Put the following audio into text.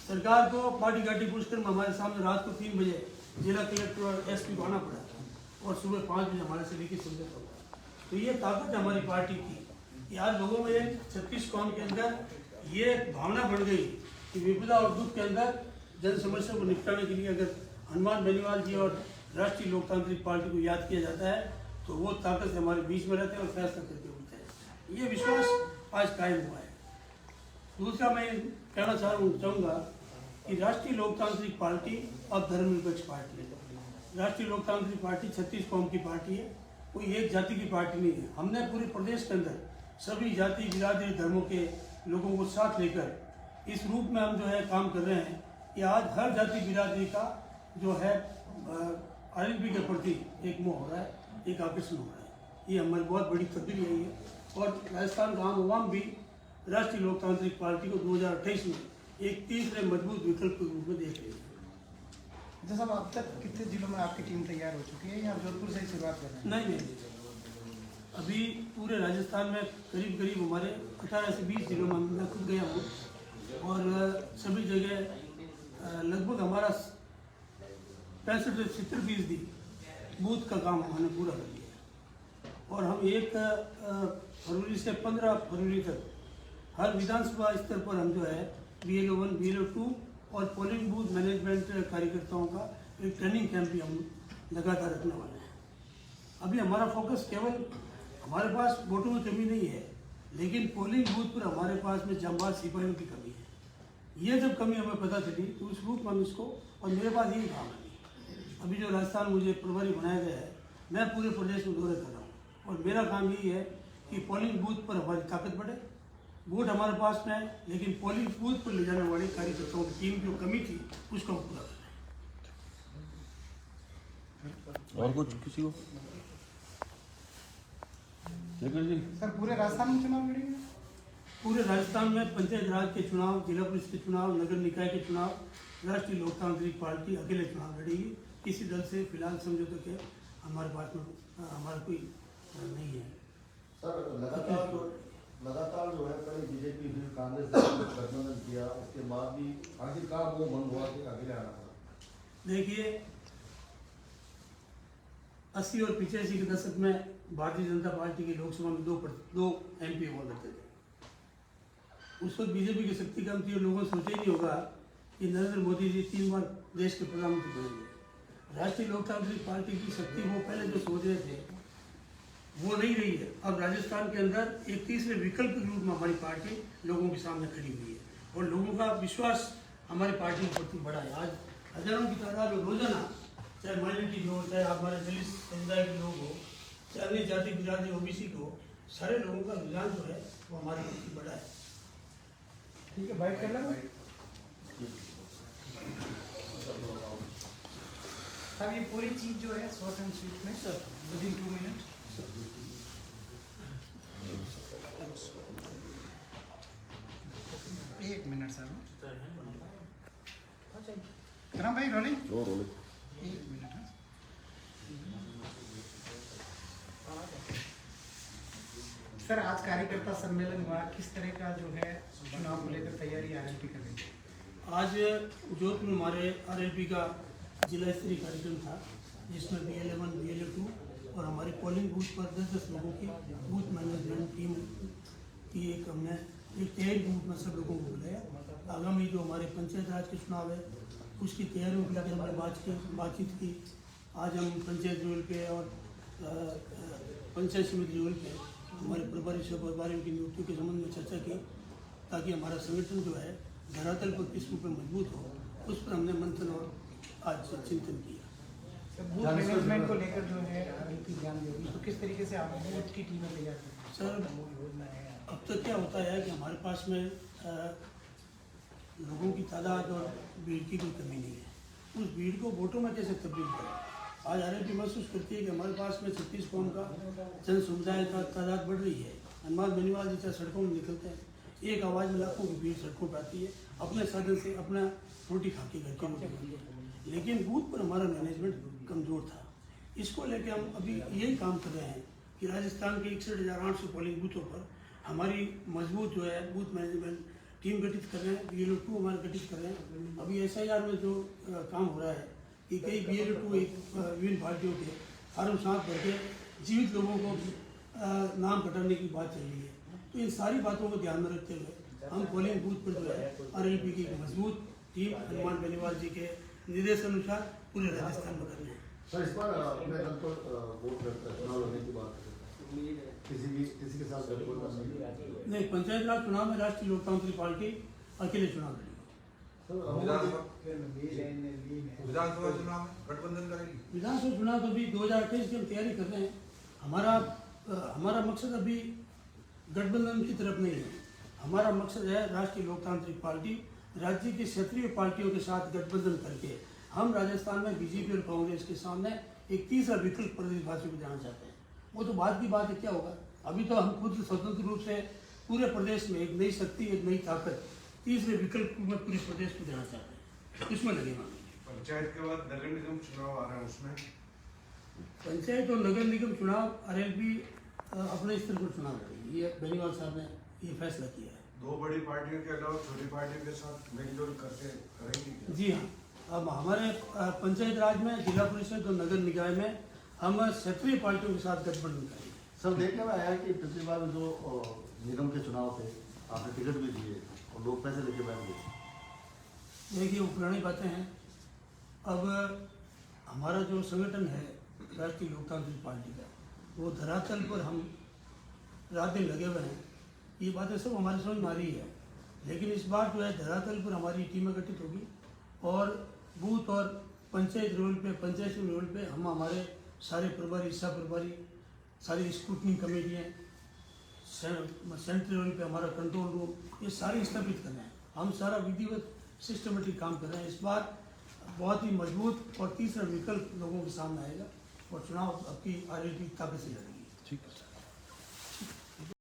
सरकार को पार्टी घाटी पुरस्कार में हमारे सामने रात को 3 बजे जिला कलेक्टर और एसपी को आना पड़ा और सुबह 5 बजे हमारे से लिखित समझौता होगा। तो ये ताकत हमारी पार्टी की कि आज लोगों में 36 कौम के अंदर ये भावना बढ़ गई कि विपदा और दुख के अंदर जन समस्या को निपटाने के लिए अगर हनुमान बेनीवाल जी और राष्ट्रीय लोकतांत्रिक पार्टी को याद किया जाता है तो वो ताकत से हमारे बीच में रहते हैं और फैसला करके उठते हैं। ये विश्वास आज कायम हुआ है। दूसरा मैं कहना चाहूँगा कि राष्ट्रीय लोकतांत्रिक पार्टी अब धर्मनिरपेक्ष पार्टी है। राष्ट्रीय लोकतांत्रिक पार्टी 36 कौम की पार्टी है, कोई एक जाति की पार्टी नहीं है। हमने पूरे प्रदेश के अंदर सभी जाति बिरादरी धर्मों के लोगों को साथ लेकर इस रूप में हम जो है काम कर रहे हैं कि आज हर जाति बिरादरी का जो है आरएलपी के प्रति एक मोह हो रहा है, एक आकर्षण हो रहा है। ये हमारी बहुत बड़ी तब्दीली है ये। और राजस्थान का आम आवाम भी राष्ट्रीय लोकतांत्रिक पार्टी को 2028 में एक तीसरे मजबूत विकल्प के रूप में देख रही है। अच्छा साहब, अब तक कितने जिलों में आपकी टीम तैयार हो चुकी है या जोधपुर से ही शुरुआत कर रहे हैं? नहीं, अभी पूरे राजस्थान में करीब हमारे 18 से 20 जिलों में मैं खुद गया हूँ और सभी जगह लगभग हमारा 65 से 70% बूथ का काम हमने पूरा कर लिया। और हम 1 फरवरी से 15 फरवरी तक हर विधानसभा स्तर पर हम जो है BLO 1, BLO 2 और पोलिंग बूथ मैनेजमेंट कार्यकर्ताओं का एक ट्रेनिंग कैंप भी हम लगातार रखने वाले हैं। अभी हमारा फोकस केवल हमारे पास वोटों में कमी नहीं है, लेकिन पोलिंग बूथ पर हमारे पास में जांबाज सिपाहियों की कमी है। ये जब कमी हमें पता चली तो उस रूप में हम इसको, और मेरे पास यही काम है। अभी जो राजस्थान मुझे प्रभारी बनाया गया है, मैं पूरे प्रदेश में दौरे कर रहा हूँ और मेरा काम यही है कि पोलिंग बूथ पर हमारी ताकत बढ़े। वोट हमारे पास में है, लेकिन पोलिंग बूथ पर ले जाने वाली कार्यकर्ताओं की टीम जो कमी थी उसको हम पूरा करें। और कुछ किसी को? सर, पूरे राजस्थान में चुनाव लड़ेंगे? पूरे राजस्थान में पंचायत राज के चुनाव, जिला परिषद के चुनाव, नगर निकाय के चुनाव, राष्ट्रीय लोकतांत्रिक पार्टी अकेले चुनाव लड़ेगी। किसी दल से फिलहाल समझौते के हमारे पास में हमारा कोई नहीं है। सर, लगातार जो है पहले बीजेपी फिर कांग्रेस ने गठबंधन किया, उसके बाद भी आखिरकार वो मन हुआ कि अकेले आना पड़ा। देखिए, 80 और 85 के दशक में भारतीय जनता पार्टी की लोकसभा में दो MP हुआ करते थे। उस वक्त बीजेपी की शक्ति कम थी और लोगों ने सोचा ही नहीं होगा कि नरेंद्र मोदी जी 3 बार देश के प्रधानमंत्री बनेंगे। राष्ट्रीय लोकतांत्रिक पार्टी की शक्ति वो पहले जो सोच रहे थे वो नहीं रही है। अब राजस्थान के अंदर एक तीसरे विकल्प के रूप में हमारी पार्टी लोगों के सामने खड़ी हुई है और लोगों का विश्वास हमारी पार्टी के प्रति बढ़ा है। आज हजारों की तादाद में रोजाना, चाहे माइनॉरिटी हो, चाहे हमारे दलित समुदाय के लोग हो, चाहे अन्य जाति बिरादरी OBC को, सारे लोगों का रुझान जो है वो हमारे प्रति बढ़ा है। ठीक है, बाइक कर लेंगे साहब। ये पूरी चीज जो है शॉर्ट एंड स्वीट में सर विदिन 2 मिनट। एक मिनट सर, राम भाई रोलिंग। 1 मिनट है सर। आज कार्यकर्ता सम्मेलन हुआ, किस तरह का जो है चुनाव को लेकर तैयारी RLP कर रही है? आज जोधपुर में हमारे RLP का जिला स्तरीय कार्यक्रम था, जिसमें BLO 1, BLO 2 और हमारी पोलिंग बूथ पर 10-10 लोगों की बूथ मैनेजमेंट टीम की हमने एक तैयारी के रूप में सब लोगों को बुलाया। आगामी जो हमारे पंचायत राज के चुनाव है उसकी तैयारियों के लिए हमने बातचीत की। आज हम पंचायत लेवल पे और पंचायत समिति लेवल पे हमारे प्रभारी प्रभारियों की नियुक्तियों के संबंध में चर्चा की, ताकि हमारा संगठन जो है धरातल पर किस रूप में मजबूत हो, उस पर हमने मंथन और आज चिंतन किया। बूथ मैनेजमेंट को लेकर जो है RLP ध्यान देगी, तो किस तरीके से आप बूथ की टीमें तैयार करें? सर, अब तक क्या होता है कि हमारे पास में लोगों की तादाद और भीड़ की कोई कमी नहीं है। उस भीड़ को वोटों में कैसे तब्दील करें? आज RLP महसूस करती है कि हमारे पास में 36 कौम का जन समुदाय का तादाद बढ़ रही है। हनुमान बेनीवाल जी चाहे सड़कों में निकलते हैं, एक आवाज़ में लाखों की भीड़ सड़कों पर आती है, अपने साधन से अपना रोटी खा के घर की रोटी खाती है। लेकिन बूथ पर हमारा मैनेजमेंट कमज़ोर था। इसको लेकर हम अभी यही काम कर रहे हैं कि राजस्थान के 61,800 पोलिंग बूथों पर हमारी मजबूत जो है बूथ मैनेजमेंट टीम गठित कर रहे हैं, BLO 2 हमारे गठित कर रहे हैं। अभी SIR में जो काम हो रहा है कि कई BLO 2 विभिन्न पार्टियों के फॉर्म साथ भर के जीवित लोगों को नाम कटाने की बात चल रही है। तो इन सारी बातों को ध्यान में रखते हुए हम पोलिंग बूथ पर जो है RLP की एक मजबूत टीम हनुमान बेनीवाल जी के निर्देश अनुसार पूरे राजस्थान में कर रहे हैं। सर इस बार अपने दल पर वोट चुनाव लड़ने की बात करते हैं, किसी के साथ गठबंधन नहीं, पंचायत राज चुनाव में राष्ट्रीय लोकतांत्रिक पार्टी अकेले चुनाव लड़ेगी। विधानसभा चुनाव में गठबंधन करेगी। विधानसभा चुनाव तो अभी 2028 की हम तैयारी कर रहे हैं। हमारा मकसद अभी गठबंधन की तरफ नहीं है। हमारा मकसद है राष्ट्रीय लोकतांत्रिक पार्टी राज्य की क्षेत्रीय पार्टियों के साथ गठबंधन करके हम राजस्थान में BJP और कांग्रेस के सामने एक तीसरा विकल्प प्रदेशवासियों को देना चाहते हैं। वो तो बाद की बात है, क्या होगा। अभी तो हम खुद स्वतंत्र रूप से पूरे प्रदेश में एक नई शक्ति, एक नई ताकत, तीसरे विकल्प में पूरे प्रदेश को देना चाहते हैं। इसमें लगेगा। पंचायत के बाद नगर निगम चुनाव आ रहा है, उसमें पंचायत और नगर निगम चुनाव RLP अपने स्तर पर चुनाव लड़ेगी। ये बेनीवाल साहब ने ये फैसला किया है। दो बड़ी पार्टियों के अलावा छोटी पार्टियों के साथ मेलजोल करके करेंगे। जी हाँ, अब हमारे पंचायत राज में, जिला परिषद और नगर निकाय में हम क्षेत्रीय पार्टियों के साथ गठबंधन करेंगे। सर देखने में आया कि पिछली बार जो निगम के चुनाव थे आपने टिकट भी दिए और लोग पैसे लेके बैठ गए। देखिए, वो पुरानी बातें हैं। अब हमारा जो संगठन है राष्ट्रीय लोकतांत्रिक पार्टी का, वो धरातल पर हम रात दिन लगे हुए हैं। ये बातें सब हमारे समझ में आ रही है, लेकिन इस बार जो है धरातल पर हमारी टीमें गठित होगी और बूथ और पंचायत लेवल पे, पंचायत लेवल पे हम हमारे सारे प्रभारी, सह प्रभारी, सारी स्क्रूटनी कमेटियाँ, सेंट्रल लेवल पे हमारा कंट्रोल रूम, ये सारे स्थापित कर रहे हैं। हम सारा विधिवत सिस्टमेटिक काम कर रहे हैं। इस बार बहुत ही मजबूत और तीसरा विकल्प लोगों के सामने आएगा और चुनाव आपकी RLP ताकत से लड़ेगी। ठीक है।